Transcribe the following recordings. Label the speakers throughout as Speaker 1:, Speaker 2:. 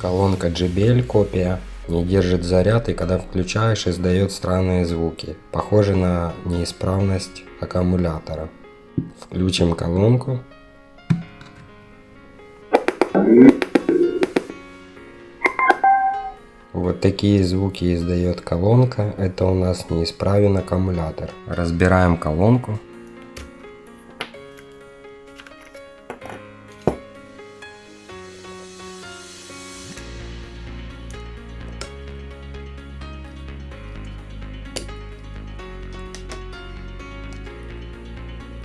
Speaker 1: Колонка JBL копия не держит заряд, и когда включаешь, издает странные звуки, похожие на неисправность аккумулятора. Включим колонку. Вот такие звуки издает колонка. Это у нас неисправен аккумулятор. Разбираем колонку.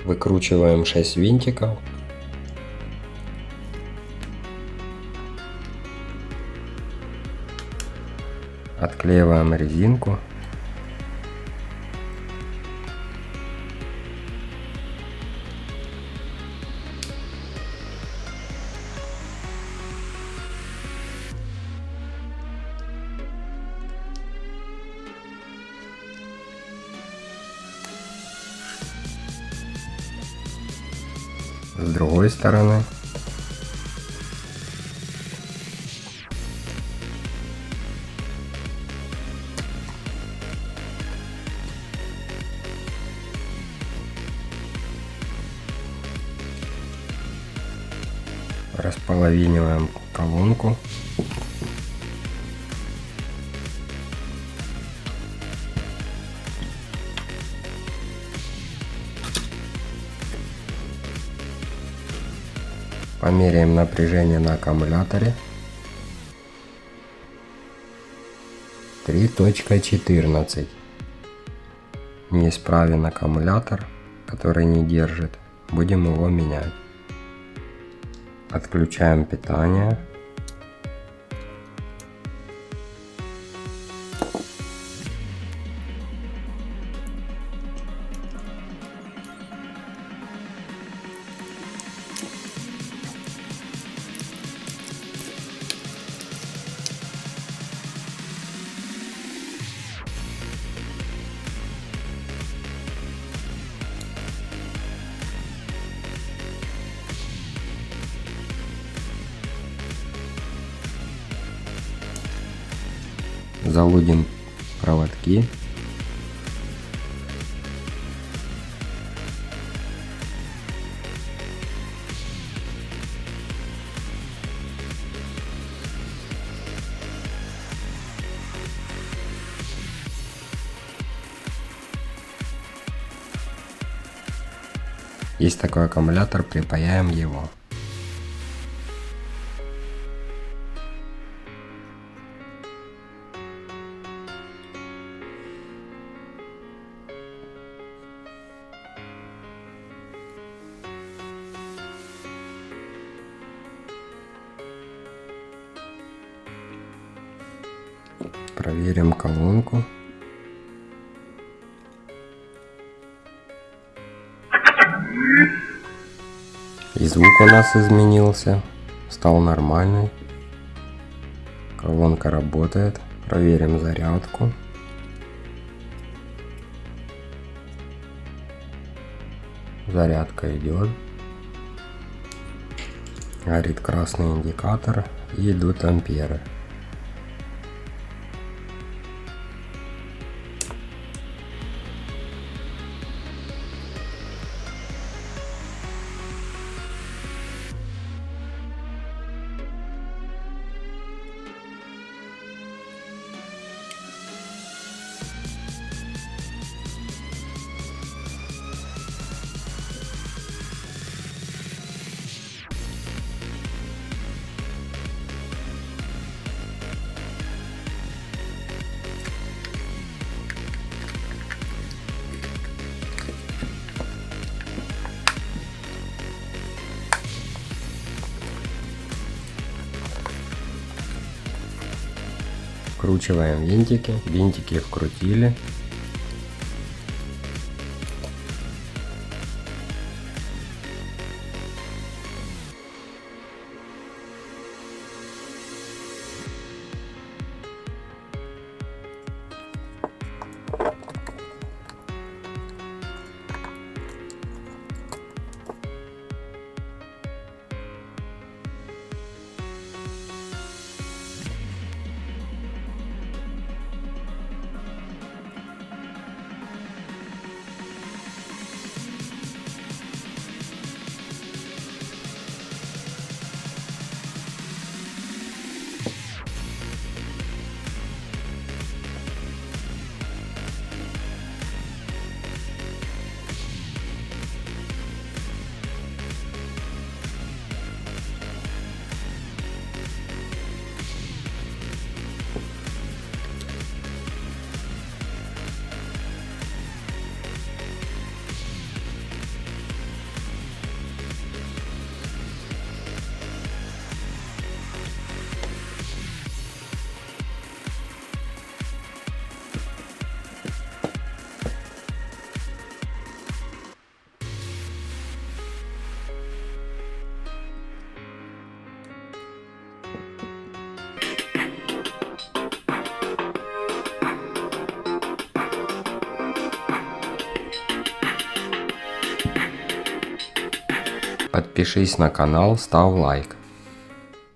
Speaker 1: Выкручиваем 6 винтиков. Отклеиваем резинку. С другой стороны. Располовиниваем колонку. Померяем напряжение на аккумуляторе. 3.14. Неисправен аккумулятор, который не держит. Будем его менять. Отключаем питание. Залудим проводки. Есть такой аккумулятор, припаяем его. Проверим колонку. И звук у нас изменился, стал нормальный. Колонка работает. Проверим зарядку. Зарядка идет. Горит красный индикатор и идут амперы. Вкручиваем винтики. Винтики вкрутили. Подпишись на канал, ставь лайк.